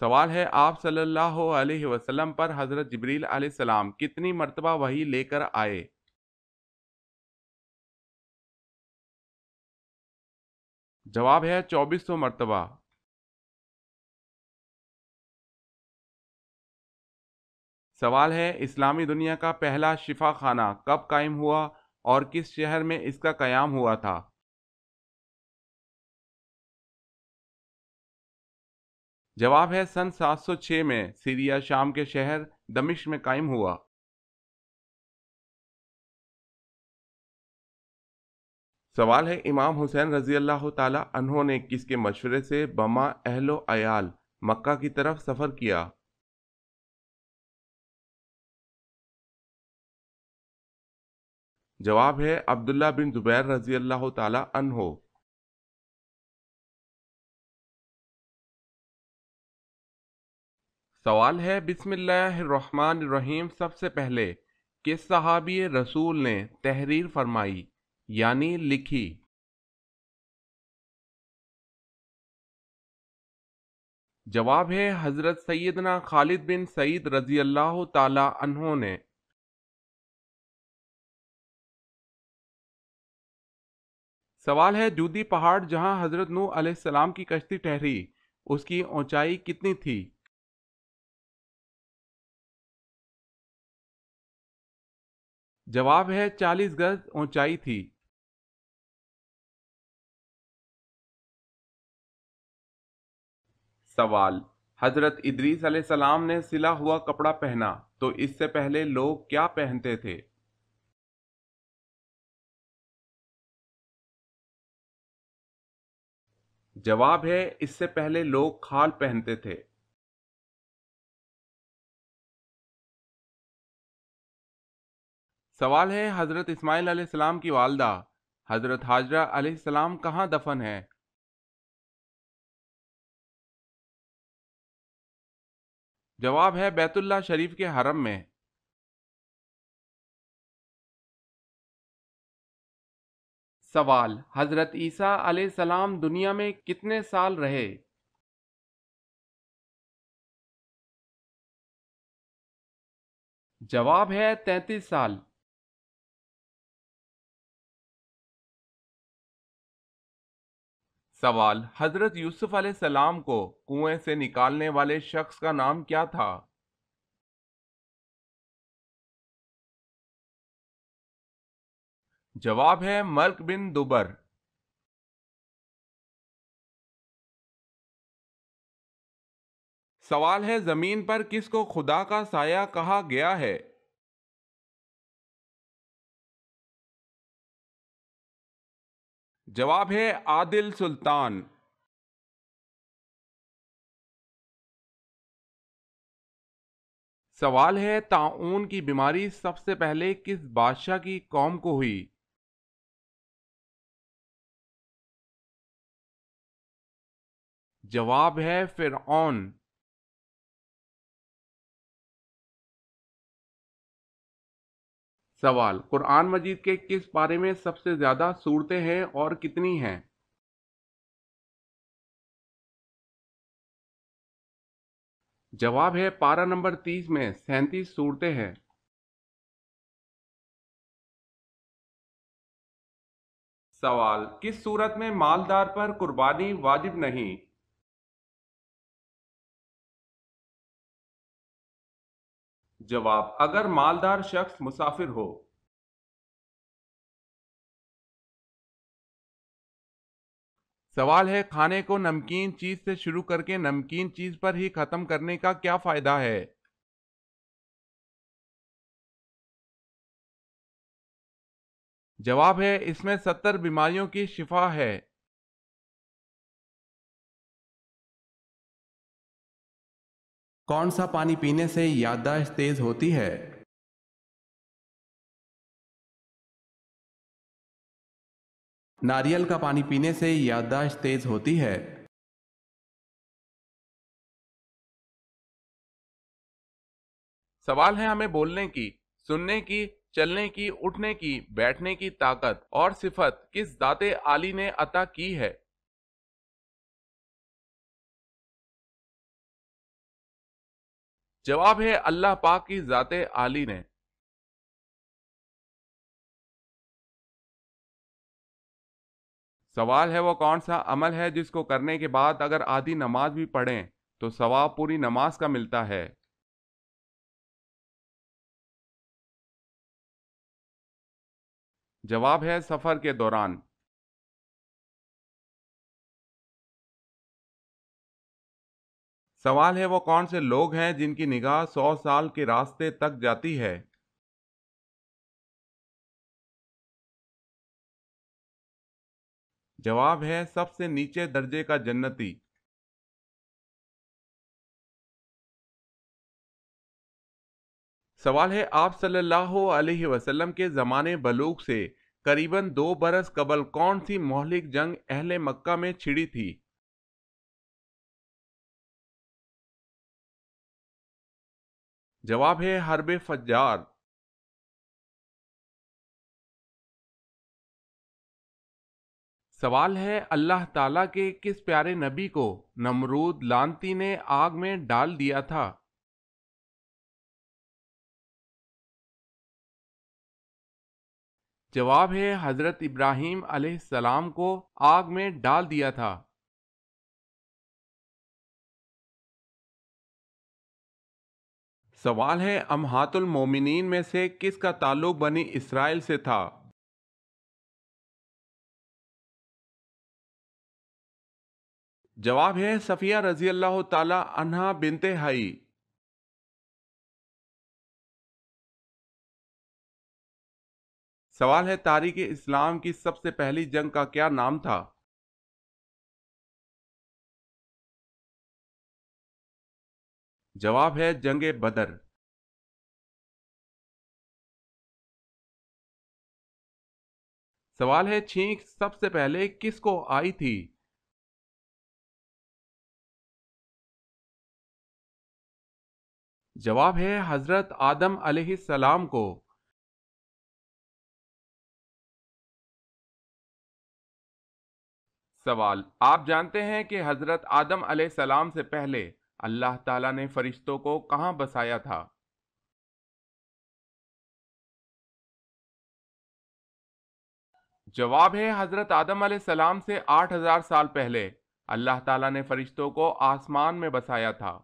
سوال ہے آپ صلی اللہ علیہ وسلم پر حضرت جبریل علیہ السلام کتنی مرتبہ وحی لے کر آئے؟ جواب ہے 2400 مرتبہ۔ سوال ہے اسلامی دنیا کا پہلا شفا خانہ کب قائم ہوا اور کس شہر میں اس کا قیام ہوا تھا؟ جواب ہے سن 706 میں سیریا شام کے شہر دمشق میں قائم ہوا۔ سوال ہے امام حسین رضی اللہ تعالی عنہ نے کس کے مشورے سے بما اہل و عیال مکہ کی طرف سفر کیا؟ جواب ہے عبداللہ بن زبیر رضی اللہ تعالی عنہ۔ سوال ہے بسم اللہ الرحمن الرحیم سب سے پہلے کس صحابی رسول نے تحریر فرمائی یعنی لکھی؟ جواب ہے حضرت سیدنا خالد بن سعید رضی اللہ تعالی عنہ نے۔ سوال ہے جودی پہاڑ جہاں حضرت نوح علیہ السلام کی کشتی ٹھہری اس کی اونچائی کتنی تھی؟ جواب ہے 40 گز اونچائی تھی۔ سوال حضرت ادریس علیہ السلام نے سلا ہوا کپڑا پہنا تو اس سے پہلے لوگ کیا پہنتے تھے؟ جواب ہے اس سے پہلے لوگ کھال پہنتے تھے۔ سوال ہے حضرت اسماعیل علیہ السلام کی والدہ حضرت ہاجرہ علیہ السلام کہاں دفن ہے؟ جواب ہے بیت اللہ شریف کے حرم میں۔ سوال حضرت عیسیٰ علیہ السلام دنیا میں کتنے سال رہے؟ جواب ہے 33 سال۔ سوال حضرت یوسف علیہ السلام کو کنویں سے نکالنے والے شخص کا نام کیا تھا؟ جواب ہے ملک بن دبر۔ سوال ہے زمین پر کس کو خدا کا سایہ کہا گیا ہے؟ جواب ہے عادل سلطان۔ سوال ہے طاعون کی بیماری سب سے پہلے کس بادشاہ کی قوم کو ہوئی؟ جواب ہے فرعون۔ سوال قرآن مجید کے کس پارے میں سب سے زیادہ صورتیں ہیں اور کتنی ہیں؟ جواب ہے پارہ نمبر 30 میں 37 صورتیں ہیں۔ سوال کس صورت میں مالدار پر قربانی واجب نہیں؟ جواب اگر مالدار شخص مسافر ہو۔ سوال ہے کھانے کو نمکین چیز سے شروع کر کے نمکین چیز پر ہی ختم کرنے کا کیا فائدہ ہے؟ جواب ہے اس میں 70 بیماریوں کی شفا ہے۔ کون سا پانی پینے سے یادداشت تیز ہوتی ہے؟ ناریل کا پانی پینے سے یادداشت تیز ہوتی ہے۔ سوال ہے ہمیں بولنے کی، سننے کی، چلنے کی، اٹھنے کی، بیٹھنے کی طاقت اور صفت کس ذات عالی نے عطا کی ہے؟ جواب ہے اللہ پاک کی ذات عالی نے۔ سوال ہے وہ کون سا عمل ہے جس کو کرنے کے بعد اگر آدھی نماز بھی پڑھیں تو ثواب پوری نماز کا ملتا ہے؟ جواب ہے سفر کے دوران۔ سوال ہے وہ کون سے لوگ ہیں جن کی نگاہ 100 سال کے راستے تک جاتی ہے؟ جواب ہے سب سے نیچے درجے کا جنتی۔ سوال ہے آپ صلی اللہ علیہ وسلم کے زمانے بلوغ سے قریباً 2 برس قبل کون سی مہلک جنگ اہل مکہ میں چھڑی تھی؟ جواب ہے حرب فجار۔ سوال ہے اللہ تعالیٰ کے کس پیارے نبی کو نمرود لعنتی نے آگ میں ڈال دیا تھا؟ جواب ہے حضرت ابراہیم علیہ السلام کو آگ میں ڈال دیا تھا۔ سوال ہے امہات المومنین میں سے کس کا تعلق بنی اسرائیل سے تھا؟ جواب ہے صفیہ رضی اللہ تعالی عنہا بنت حی۔ سوال ہے تاریخ اسلام کی سب سے پہلی جنگ کا کیا نام تھا؟ جواب ہے جنگ بدر۔ سوال ہے چھینک سب سے پہلے کس کو آئی تھی؟ جواب ہے حضرت آدم علیہ السلام کو۔ سوال آپ جانتے ہیں کہ حضرت آدم علیہ السلام سے پہلے اللہ تعالیٰ نے فرشتوں کو کہاں بسایا تھا؟ جواب ہے حضرت آدم علیہ السلام سے 8000 سال پہلے اللہ تعالیٰ نے فرشتوں کو آسمان میں بسایا تھا۔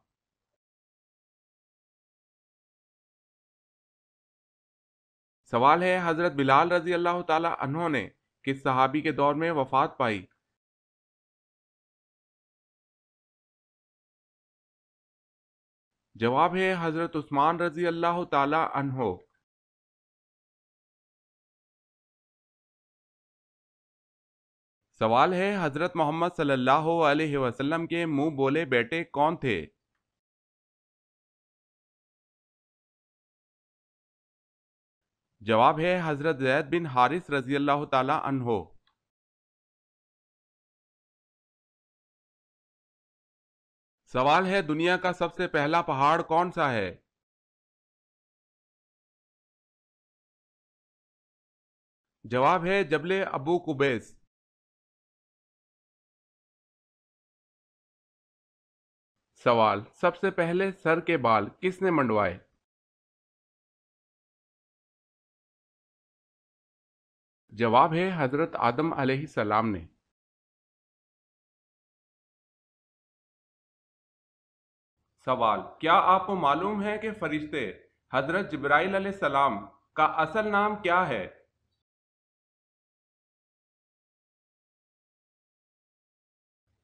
سوال ہے حضرت بلال رضی اللہ تعالی عنہ نے کس صحابی کے دور میں وفات پائی؟ جواب ہے حضرت عثمان رضی اللہ تعالی عنہ۔ سوال ہے حضرت محمد صلی اللہ علیہ وسلم کے منہ بولے بیٹے کون تھے؟ جواب ہے حضرت زید بن حارث رضی اللہ تعالی عنہ۔ سوال ہے دنیا کا سب سے پہلا پہاڑ کون سا ہے؟ جواب ہے جبل ابو قبیس۔ سوال سب سے پہلے سر کے بال کس نے منڈوائے؟ جواب ہے حضرت آدم علیہ السلام نے۔ سوال کیا آپ کو معلوم ہے کہ فرشتے حضرت جبرائیل علیہ السلام کا اصل نام کیا ہے؟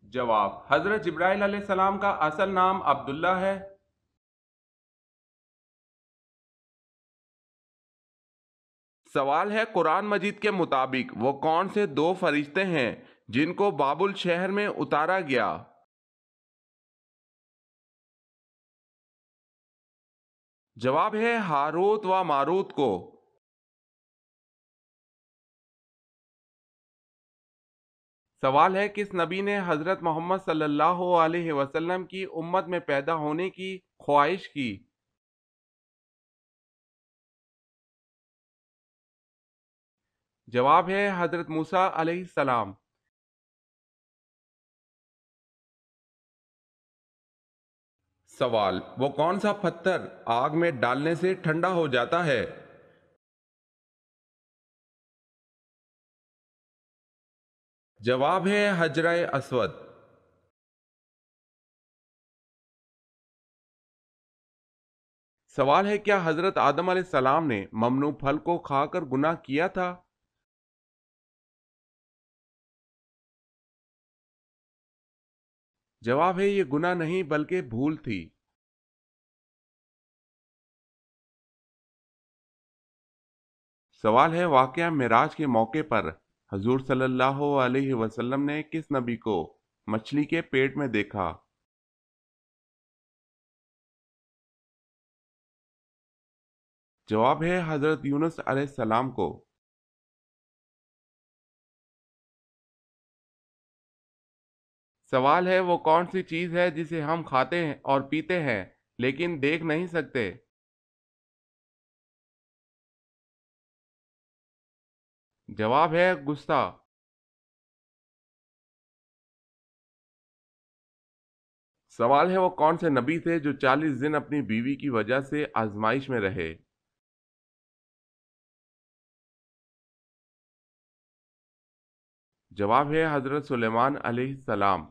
جواب حضرت جبرائیل علیہ السلام کا اصل نام عبداللہ ہے۔ سوال ہے قرآن مجید کے مطابق وہ کون سے 2 فرشتے ہیں جن کو بابل شہر میں اتارا گیا؟ جواب ہے ہاروت و ماروت کو۔ سوال ہے کس نبی نے حضرت محمد صلی اللہ علیہ وسلم کی امت میں پیدا ہونے کی خواہش کی؟ جواب ہے حضرت موسیٰ علیہ السلام۔ سوال: وہ کون سا پتھر آگ میں ڈالنے سے ٹھنڈا ہو جاتا ہے؟ جواب ہے حجرہ اسود۔ سوال ہے: کیا حضرت آدم علیہ السلام نے ممنوع پھل کو کھا کر گناہ کیا تھا؟ جواب ہے: یہ گناہ نہیں بلکہ بھول تھی۔ سوال ہے: واقعہ معراج کے موقع پر حضور صلی اللہ علیہ وسلم نے کس نبی کو مچھلی کے پیٹ میں دیکھا؟ جواب ہے: حضرت یونس علیہ السلام کو۔ سوال ہے: وہ کون سی چیز ہے جسے ہم کھاتے ہیں اور پیتے ہیں لیکن دیکھ نہیں سکتے؟ جواب ہے: غصہ۔ سوال ہے: وہ کون سے نبی تھے جو 40 دن اپنی بیوی کی وجہ سے آزمائش میں رہے؟ جواب ہے: حضرت سلیمان علیہ السلام۔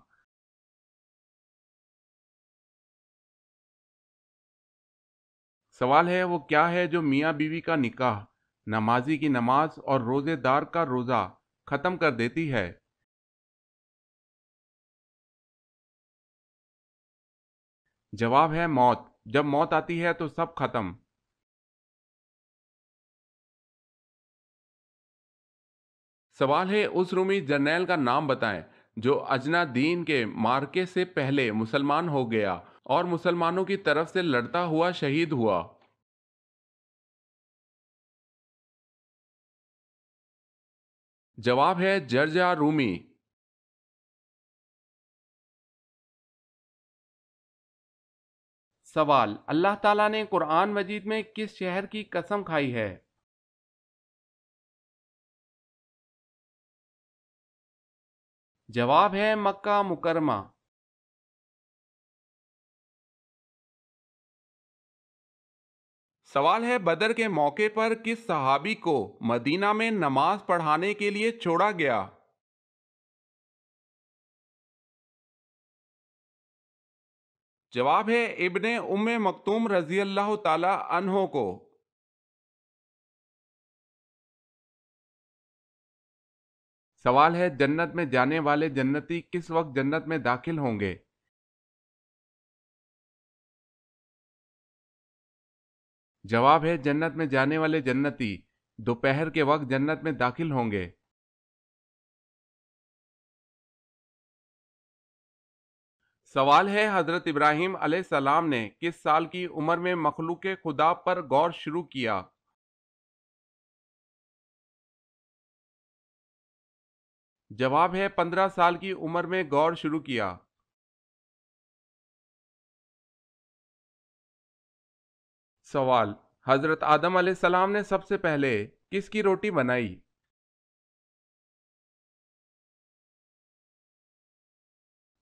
سوال ہے: وہ کیا ہے جو میاں بیوی کا نکاح، نمازی کی نماز اور روزے دار کا روزہ ختم کر دیتی ہے؟ جواب ہے: موت۔ جب موت آتی ہے تو سب ختم۔ سوال ہے: اس رومی جرنیل کا نام بتائیں جو اجنا دین کے مارکے سے پہلے مسلمان ہو گیا اور مسلمانوں کی طرف سے لڑتا ہوا شہید ہوا۔ جواب ہے: جرجا رومی۔ سوال: اللہ تعالیٰ نے قرآن مجید میں کس شہر کی قسم کھائی ہے؟ جواب ہے: مکہ مکرمہ۔ سوال ہے: بدر کے موقع پر کس صحابی کو مدینہ میں نماز پڑھانے کے لیے چھوڑا گیا؟ جواب ہے: ابن ام مکتوم رضی اللہ تعالی عنہ کو۔ سوال ہے: جنت میں جانے والے جنتی کس وقت جنت میں داخل ہوں گے؟ جواب ہے: جنت میں جانے والے جنتی دوپہر کے وقت جنت میں داخل ہوں گے۔ سوال ہے: حضرت ابراہیم علیہ السلام نے کس سال کی عمر میں مخلوق خدا پر غور شروع کیا؟ جواب ہے: 15 سال کی عمر میں غور شروع کیا۔ سوال: حضرت آدم علیہ السلام نے سب سے پہلے کس کی روٹی بنائی؟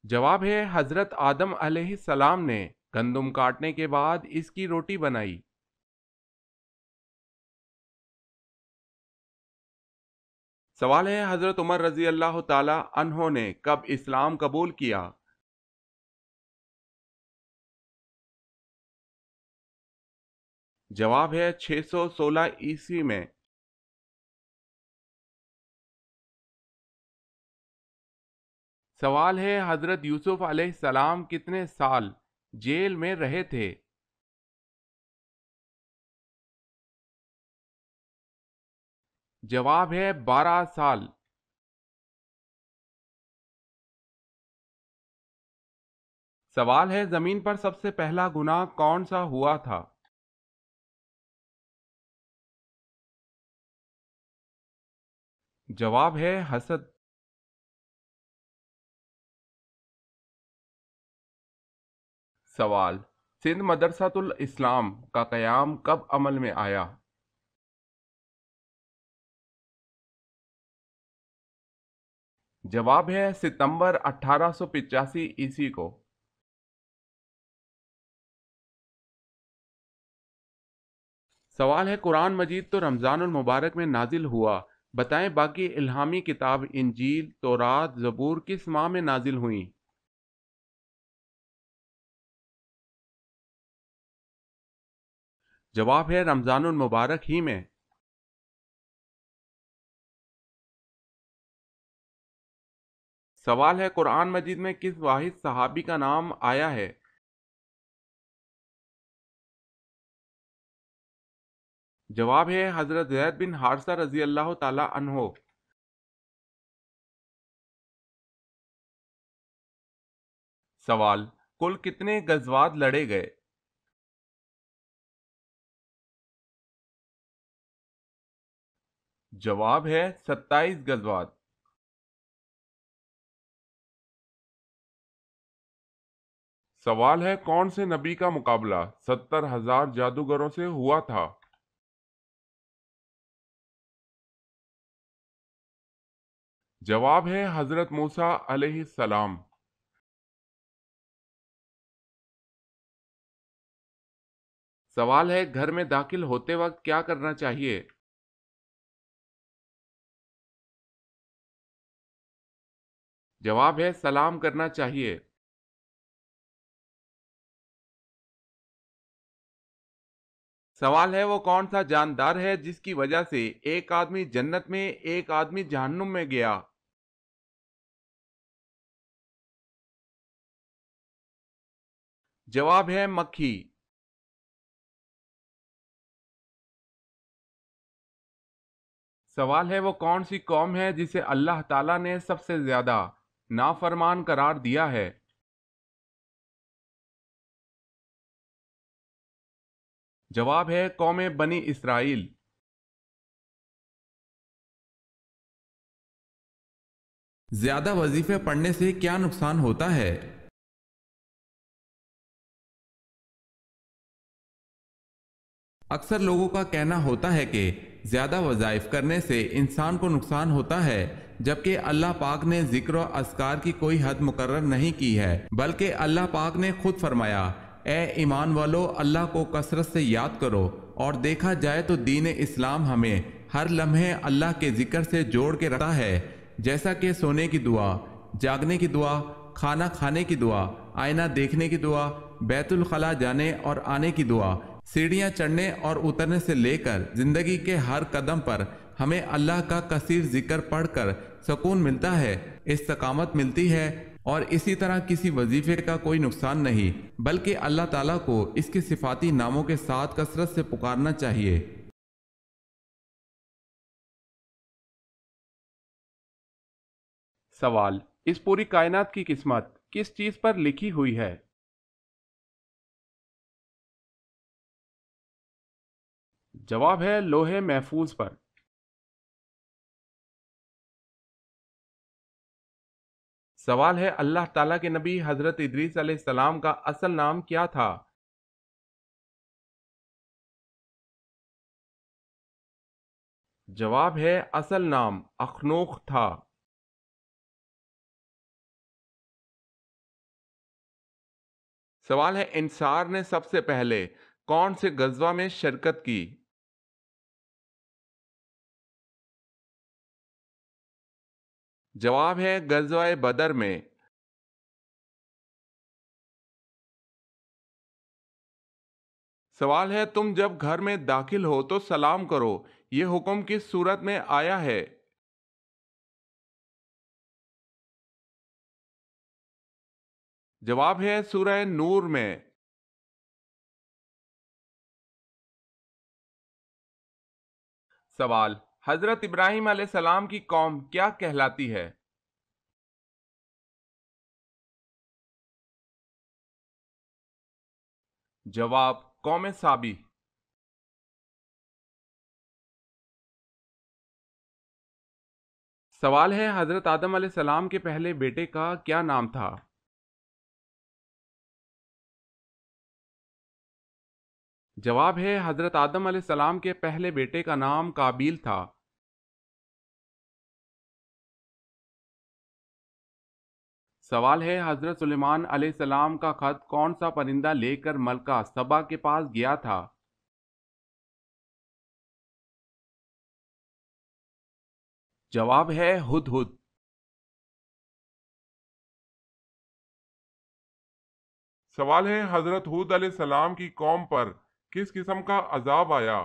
جواب ہے: حضرت آدم علیہ السلام نے گندم کاٹنے کے بعد اس کی روٹی بنائی۔ سوال ہے: حضرت عمر رضی اللہ تعالی عنہ نے کب اسلام قبول کیا؟ جواب ہے: 616 میں۔ سوال ہے: حضرت یوسف علیہ السلام کتنے سال جیل میں رہے تھے؟ جواب ہے: 12 سال۔ سوال ہے: زمین پر سب سے پہلا گناہ کون سا ہوا تھا؟ جواب ہے: حسد۔ سوال: سندھ مدرسۃ الاسلام کا قیام کب عمل میں آیا؟ جواب ہے: ستمبر 1885 کو۔ سوال ہے قرآن مجید تو رمضان المبارک میں نازل ہوا، بتائیں باقی الہامی کتاب انجیل، تورات، زبور کس ماہ میں نازل ہوئیں؟ جواب ہے رمضان المبارک ہی میں۔ سوال ہے قرآن مجید میں کس واحد صحابی کا نام آیا ہے؟ جواب ہے حضرت زید بن حارثہ رضی اللہ تعالی عنہ۔ سوال، کل کتنے غزوات لڑے گئے؟ جواب ہے 27 غزوات۔ سوال ہے کون سے نبی کا مقابلہ 70,000 جادوگروں سے ہوا تھا؟ جواب ہے حضرت موسیٰ علیہ السلام۔ سوال ہے گھر میں داخل ہوتے وقت کیا کرنا چاہیے؟ جواب ہے سلام کرنا چاہیے۔ سوال ہے وہ کون سا جاندار ہے جس کی وجہ سے ایک آدمی جنت میں ایک آدمی جہنم میں گیا؟ جواب ہے مکھی۔ سوال ہے وہ کون سی قوم ہے جسے اللہ تعالیٰ نے سب سے زیادہ نافرمان قرار دیا ہے؟ جواب ہے قوم بنی اسرائیل۔ زیادہ وظیفے پڑھنے سے کیا نقصان ہوتا ہے؟ اکثر لوگوں کا کہنا ہوتا ہے کہ زیادہ وظائف کرنے سے انسان کو نقصان ہوتا ہے، جبکہ اللہ پاک نے ذکر و اذکار کی کوئی حد مقرر نہیں کی ہے، بلکہ اللہ پاک نے خود فرمایا، اے ایمان والو اللہ کو کثرت سے یاد کرو، اور دیکھا جائے تو دین اسلام ہمیں ہر لمحے اللہ کے ذکر سے جوڑ کے رکھتا ہے، جیسا کہ سونے کی دعا، جاگنے کی دعا، کھانا کھانے کی دعا، آئینہ دیکھنے کی دعا، بیت الخلاء جانے اور آنے کی دعا، سیڑھیاں چڑھنے اور اترنے سے لے کر زندگی کے ہر قدم پر ہمیں اللہ کا کثیر ذکر پڑھ کر سکون ملتا ہے، استقامت ملتی ہے، اور اسی طرح کسی وظیفے کا کوئی نقصان نہیں، بلکہ اللہ تعالیٰ کو اس کے صفاتی ناموں کے ساتھ کثرت سے پکارنا چاہیے۔ سوال، اس پوری کائنات کی قسمت کس چیز پر لکھی ہوئی ہے؟ جواب ہے لوح محفوظ پر۔ سوال ہے اللہ تعالیٰ کے نبی حضرت ادریس علیہ السلام کا اصل نام کیا تھا؟ جواب ہے اصل نام اخنوخ تھا۔ سوال ہے انصار نے سب سے پہلے کون سے غزوہ میں شرکت کی؟ جواب ہے غزوہ بدر میں۔ سوال ہے تم جب گھر میں داخل ہو تو سلام کرو، یہ حکم کس صورت میں آیا ہے؟ جواب ہے سورہ نور میں۔ سوال، حضرت ابراہیم علیہ السلام کی قوم کیا کہلاتی ہے؟ جواب قوم سابی۔ سوال ہے حضرت آدم علیہ السلام کے پہلے بیٹے کا کیا نام تھا؟ جواب ہے حضرت آدم علیہ السلام کے پہلے بیٹے کا نام قابیل تھا۔ سوال ہے حضرت سلیمان علیہ السلام کا خط کون سا پرندہ لے کر ملکہ سبا کے پاس گیا تھا؟ جواب ہے ہد ہد۔ سوال ہے حضرت ہود علیہ السلام کی قوم پر کس قسم کا عذاب آیا؟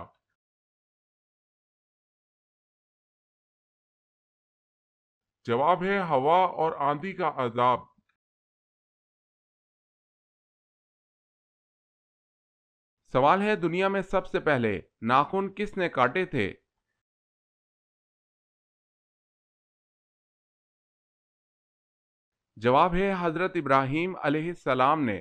جواب ہے ہوا اور آندھی کا عذاب۔ سوال ہے دنیا میں سب سے پہلے ناخن کس نے کاٹے تھے؟ جواب ہے حضرت ابراہیم علیہ السلام نے۔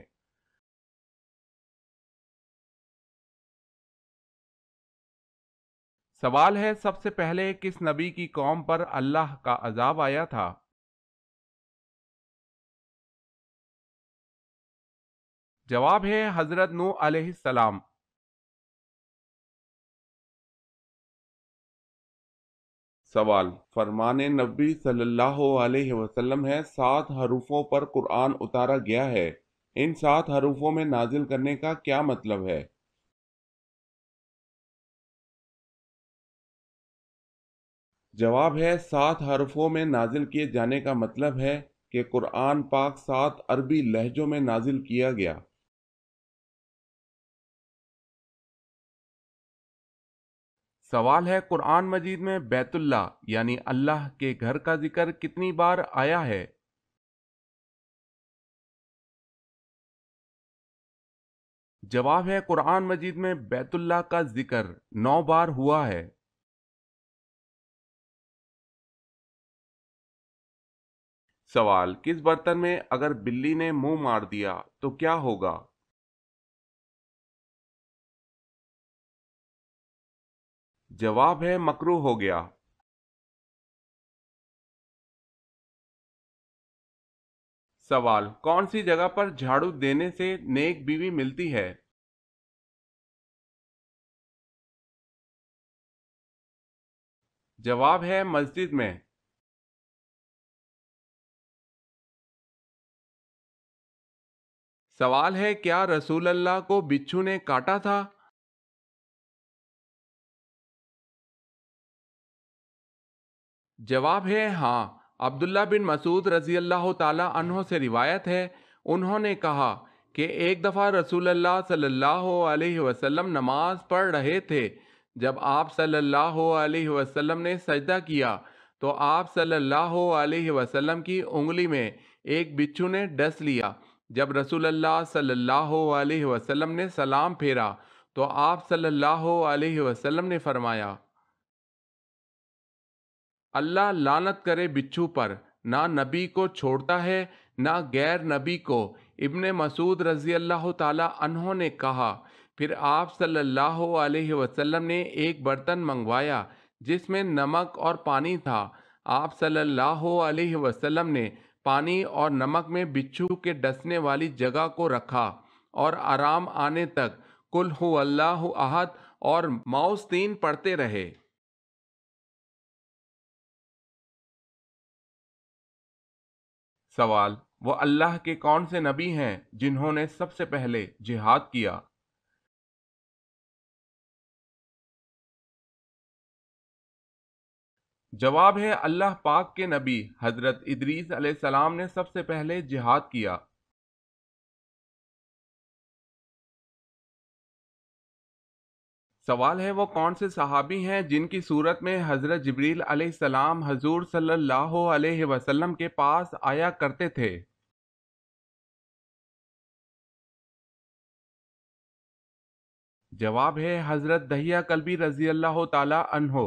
سوال ہے سب سے پہلے کس نبی کی قوم پر اللہ کا عذاب آیا تھا؟ جواب ہے حضرت نوح علیہ السلام۔ سوال فرمان نبی صلی اللہ علیہ وسلم ہے 7 حروفوں پر قرآن اتارا گیا ہے، ان 7 حروفوں میں نازل کرنے کا کیا مطلب ہے؟ جواب ہے 7 حرفوں میں نازل کیے جانے کا مطلب ہے کہ قرآن پاک 7 عربی لہجوں میں نازل کیا گیا۔ سوال ہے قرآن مجید میں بیت اللہ یعنی اللہ کے گھر کا ذکر کتنی بار آیا ہے؟ جواب ہے قرآن مجید میں بیت اللہ کا ذکر 9 بار ہوا ہے۔ سوال کس برتن میں اگر بلی نے منہ مار دیا تو کیا ہوگا؟ جواب ہے مکروہ ہو گیا۔ سوال کون سی جگہ پر جھاڑو دینے سے نیک بیوی ملتی ہے؟ جواب ہے مسجد میں۔ سوال ہے کیا رسول اللہ کو بچھو نے کاٹا تھا؟ جواب ہے ہاں۔ عبداللہ بن مسعود رضی اللہ تعالی عنہ سے روایت ہے، انہوں نے کہا کہ ایک دفعہ رسول اللہ صلی اللہ علیہ وسلم نماز پڑھ رہے تھے، جب آپ صلی اللہ علیہ وسلم نے سجدہ کیا تو آپ صلی اللہ علیہ وسلم کی انگلی میں ایک بچھو نے ڈس لیا۔ جب رسول اللہ صلی اللہ علیہ وسلم نے سلام پھیرا تو آپ صلی اللہ علیہ وسلم نے فرمایا، اللہ لعنت کرے بچھو پر، نہ نبی کو چھوڑتا ہے نہ غیر نبی کو۔ ابن مسعود رضی اللہ تعالی عنہ نے کہا، پھر آپ صلی اللہ علیہ وسلم نے ایک برتن منگوایا جس میں نمک اور پانی تھا۔ آپ صلی اللہ علیہ وسلم نے پانی اور نمک میں بچھو کے ڈسنے والی جگہ کو رکھا اور آرام آنے تک قل هو اللہ احد اور معوذتین پڑھتے رہے۔ سوال وہ اللہ کے کون سے نبی ہیں جنہوں نے سب سے پہلے جہاد کیا؟ جواب ہے اللہ پاک کے نبی حضرت ادریس علیہ السلام نے سب سے پہلے جہاد کیا۔ سوال ہے وہ کون سے صحابی ہیں جن کی صورت میں حضرت جبریل علیہ السلام حضور صلی اللہ علیہ وسلم کے پاس آیا کرتے تھے؟ جواب ہے حضرت دحیہ کلبی رضی اللہ تعالی عنہ۔